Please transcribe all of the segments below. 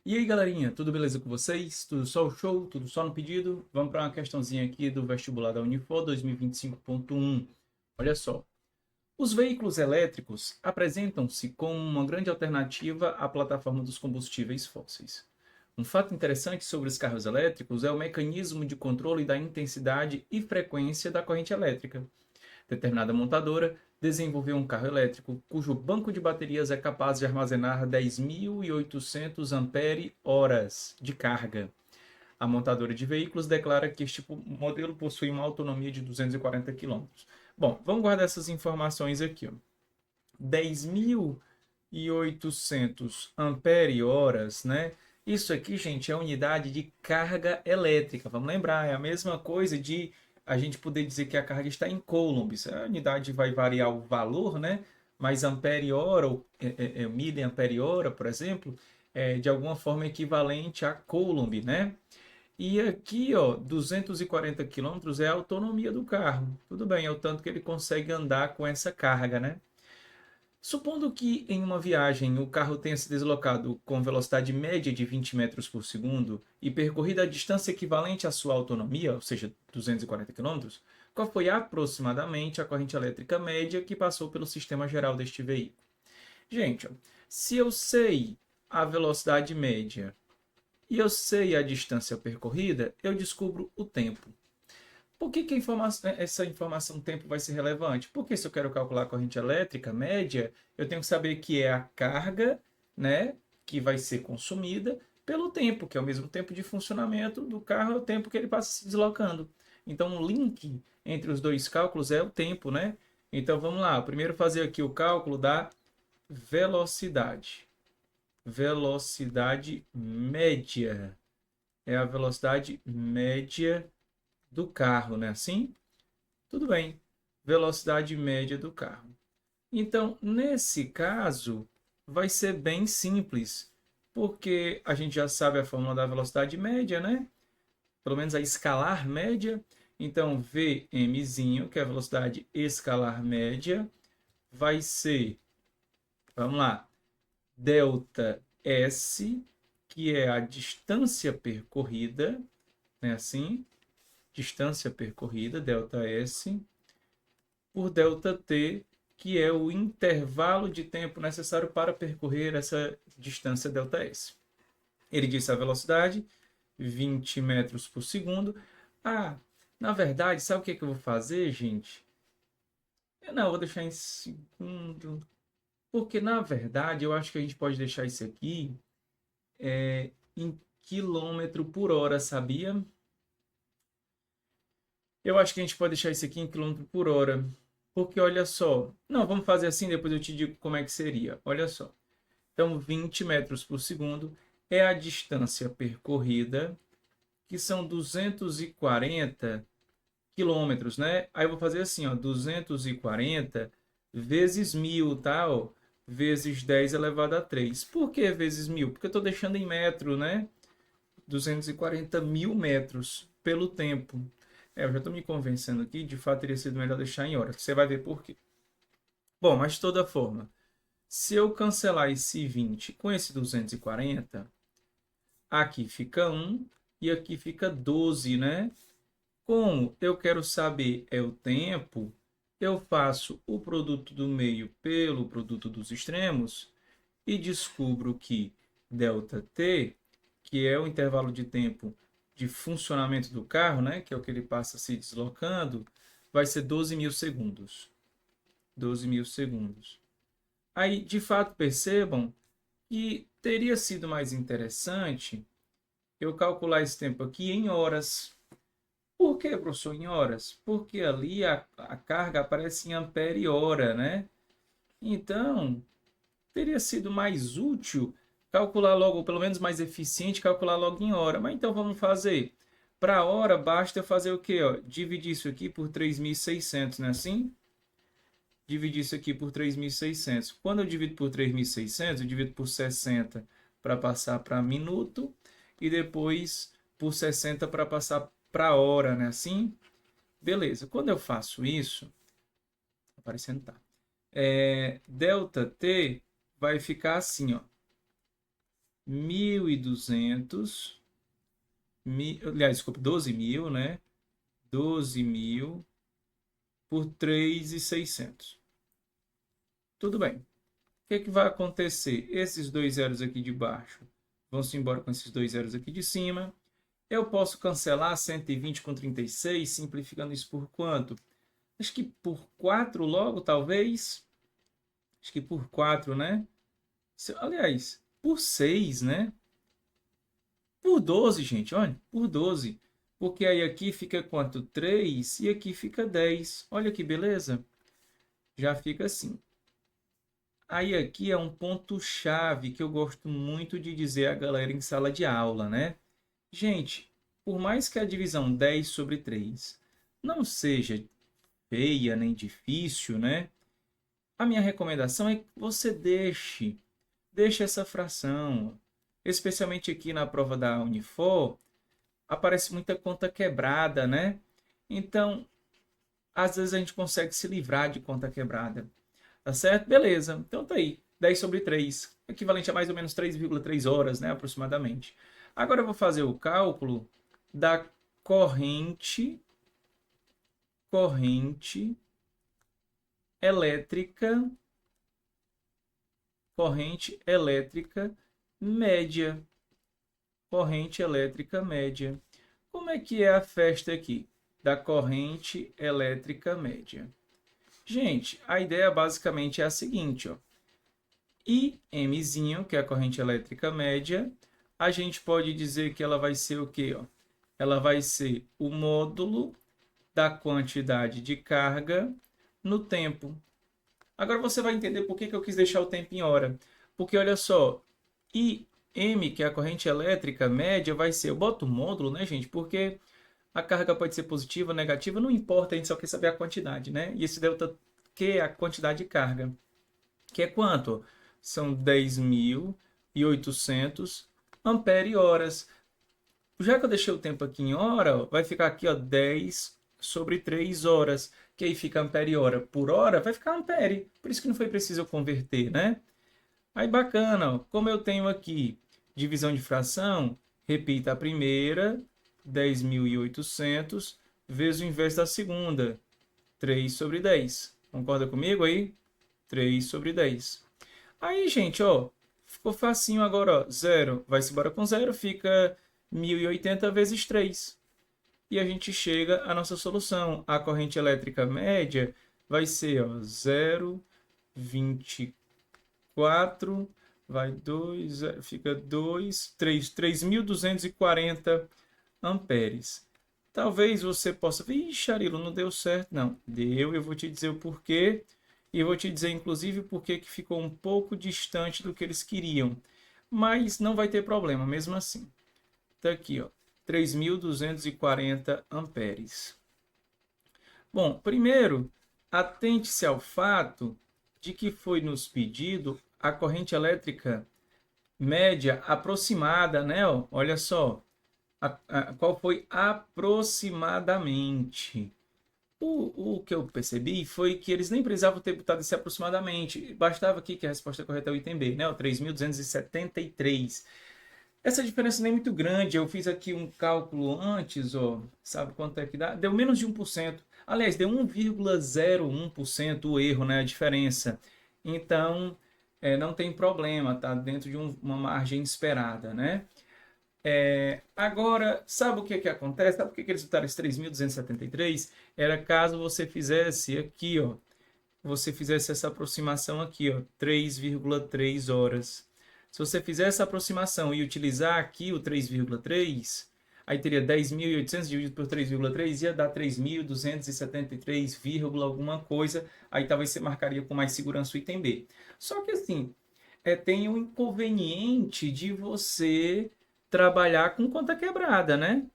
E aí, galerinha, tudo beleza com vocês? Tudo só o show? Tudo só no pedido? Vamos para uma questãozinha aqui do vestibular da Unifor 2025.1. Olha só. Os veículos elétricos apresentam-se como uma grande alternativa à plataforma dos combustíveis fósseis. Um fato interessante sobre os carros elétricos é o mecanismo de controle da intensidade e frequência da corrente elétrica. Determinada montadora desenvolveu um carro elétrico cujo banco de baterias é capaz de armazenar 10.800 ampere-horas de carga. A montadora de veículos declara que este modelo possui uma autonomia de 240 quilômetros. Bom, vamos guardar essas informações aqui. 10.800 ampere-horas, né? Isso aqui, gente, é unidade de carga elétrica. Vamos lembrar, é a mesma coisa de a gente poder dizer que a carga está em coulombs. A unidade vai variar o valor, né? Mas ampere-hora, ou miliampere-hora, por exemplo, é de alguma forma equivalente a coulomb, né? E aqui, ó, 240 quilômetros é a autonomia do carro. Tudo bem, é o tanto que ele consegue andar com essa carga, né? Supondo que em uma viagem o carro tenha se deslocado com velocidade média de 20 metros por segundo e percorrido a distância equivalente à sua autonomia, ou seja, 240 quilômetros, qual foi aproximadamente a corrente elétrica média que passou pelo sistema geral deste veículo? Gente, ó, se eu sei a velocidade média e eu sei a distância percorrida, eu descubro o tempo. Por que, essa informação tempo vai ser relevante? Porque se eu quero calcular a corrente elétrica média, eu tenho que saber que é a carga, né, que vai ser consumida pelo tempo, que é o mesmo tempo de funcionamento do carro, é o tempo que ele passa se deslocando. Então, o link entre os dois cálculos é o tempo, né? Então, vamos lá. Primeiro fazer aqui o cálculo da velocidade. Velocidade média. É a velocidade média do carro, né? Assim? Tudo bem. Velocidade média do carro. Então, nesse caso, vai ser bem simples, porque a gente já sabe a fórmula da velocidade média, né? Pelo menos a escalar média. Então, Vmzinho, que é a velocidade escalar média, vai ser, vamos lá, delta S, que é a distância percorrida, né? Assim, distância percorrida, delta S, por ΔT, que é o intervalo de tempo necessário para percorrer essa distância ΔS. Ele disse a velocidade, 20 metros por segundo. Ah, na verdade, sabe o que, eu vou fazer, gente? Eu vou deixar em segundo, porque na verdade eu acho que a gente pode deixar isso aqui em quilômetro por hora, sabia? Eu acho que a gente pode deixar isso aqui em quilômetro por hora. Porque olha só. Não, vamos fazer assim, depois eu te digo como é que seria. Olha só. Então, 20 metros por segundo é a distância percorrida, que são 240 quilômetros, né? Aí eu vou fazer assim, ó, 240 vezes 1.000, tá? Ó, vezes 10 elevado a 3. Por que vezes 1.000? Porque eu estou deixando em metro, né? 240 mil metros pelo tempo. Eu já estou me convencendo aqui, de fato teria sido melhor deixar em horas. Você vai ver por quê. Bom, mas de toda forma, se eu cancelar esse 20 com esse 240, aqui fica 1 e aqui fica 12, né? Como eu quero saber é o tempo, eu faço o produto do meio pelo produto dos extremos e descubro que ΔT, que é o intervalo de tempo de funcionamento do carro, né, que é o que ele passa se deslocando, vai ser 12.000 segundos. 12.000 segundos. Aí, de fato, percebam que teria sido mais interessante eu calcular esse tempo aqui em horas. Por que, professor, em horas? Porque ali a carga aparece em ampere hora, né? Então, teria sido mais útil calcular logo, ou pelo menos mais eficiente, calcular logo em hora. Mas então vamos fazer. Para hora, basta eu fazer o quê? Ó? Dividir isso aqui por 3.600, não é assim? Dividir isso aqui por 3.600. Quando eu divido por 3.600, eu divido por 60 para passar para minuto e depois por 60 para passar para hora, né? Assim? Beleza. Quando eu faço isso, aparecendo tá. Delta T vai ficar assim, ó. 1.200, aliás, desculpa, 12.000, né? 12.000 por 3.600. Tudo bem. O que que vai acontecer? Esses dois zeros aqui de baixo vão se embora com esses dois zeros aqui de cima. Eu posso cancelar 120 com 36, simplificando isso por quanto? Acho que por 4 logo, talvez. Acho que por 4, né? Aliás, por 6, né? Por 12, gente, olha, por 12. Porque aí aqui fica quanto? 3 e aqui fica 10. Olha que beleza. Já fica assim. Aí aqui é um ponto-chave que eu gosto muito de dizer à galera em sala de aula, né? Gente, por mais que a divisão 10 sobre 3 não seja feia nem difícil, né? A minha recomendação é que você deixe essa fração. Especialmente aqui na prova da Unifor, aparece muita conta quebrada, né? Então, às vezes a gente consegue se livrar de conta quebrada. Tá certo? Beleza. Então tá aí. 10 sobre 3, equivalente a mais ou menos 3,3 horas, né, aproximadamente. Agora eu vou fazer o cálculo da corrente elétrica, corrente elétrica média. Corrente elétrica média. Como é que é a festa aqui da corrente elétrica média? Gente, a ideia basicamente é a seguinte, ó. IMzinho, que é a corrente elétrica média, a gente pode dizer que ela vai ser o quê, ó? Ela vai ser o módulo da quantidade de carga no tempo. Agora você vai entender por que eu quis deixar o tempo em hora. Porque olha só, IM, que é a corrente elétrica média, vai ser, eu boto o módulo, né, gente? Porque a carga pode ser positiva, negativa, não importa, a gente só quer saber a quantidade, né? E esse delta Q é a quantidade de carga, que é quanto? São 10.800 ampere-horas. Já que eu deixei o tempo aqui em hora, ó, vai ficar aqui, ó, 10 sobre 3 horas, que aí fica ampere-hora por hora, vai ficar ampere. Por isso que não foi preciso eu converter, né? Aí bacana, ó, como eu tenho aqui divisão de fração, repita a primeira, 10.800, vezes o inverso da segunda, 3 sobre 10. Concorda comigo aí? 3 sobre 10. Aí, gente, ó, ficou facinho agora, ó. Zero vai-se embora com zero, fica 1.080 vezes 3. E a gente chega à nossa solução. A corrente elétrica média vai ser, ó, 0,24, vai 2, fica 2, 3, 3.240 amperes. Talvez você possa... Vixe, Arilo, não deu certo. Não, deu. Eu vou te dizer o porquê. E eu vou te dizer, inclusive, por que ficou um pouco distante do que eles queriam. Mas não vai ter problema, mesmo assim. Está aqui, ó, 3.240 amperes. Bom, primeiro, atente-se ao fato de que foi nos pedido a corrente elétrica média aproximada, né? Ó, olha só, qual foi aproximadamente. O que eu percebi foi que eles nem precisavam ter botado esse aproximadamente. Bastava aqui que a resposta correta é o item B, né? O 3.273. Essa diferença nem é muito grande. Eu fiz aqui um cálculo antes, ó, sabe quanto é que dá? Deu menos de 1%. Aliás, deu 1,01% o erro, né? A diferença. Então, não tem problema, tá dentro de uma margem esperada, né? Agora, sabe o que que acontece? Sabe por que eles botaram esse 3.273? Era caso você fizesse aqui, ó, você fizesse essa aproximação aqui, ó, 3,3 horas. Se você fizer essa aproximação e utilizar aqui o 3,3, aí teria 10.800 dividido por 3,3, ia dar 3.273, alguma coisa, aí talvez você marcaria com mais segurança o item B. Só que assim, tem o inconveniente de você trabalhar com conta quebrada, né?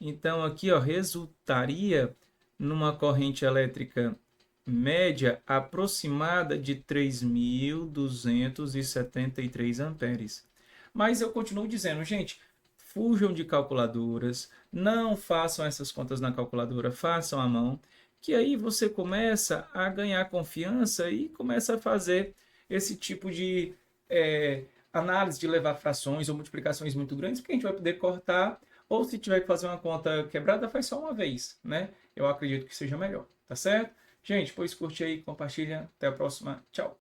Então aqui, ó, resultaria numa corrente elétrica média aproximada de 3.273 amperes. Mas eu continuo dizendo, gente, fujam de calculadoras, não façam essas contas na calculadora, façam à mão, que aí você começa a ganhar confiança e começa a fazer esse tipo de análise de levar frações ou multiplicações muito grandes, porque a gente vai poder cortar, ou se tiver que fazer uma conta quebrada, faz só uma vez, né? Eu acredito que seja melhor, tá certo? Gente, pois curte aí, compartilha. Até a próxima. Tchau.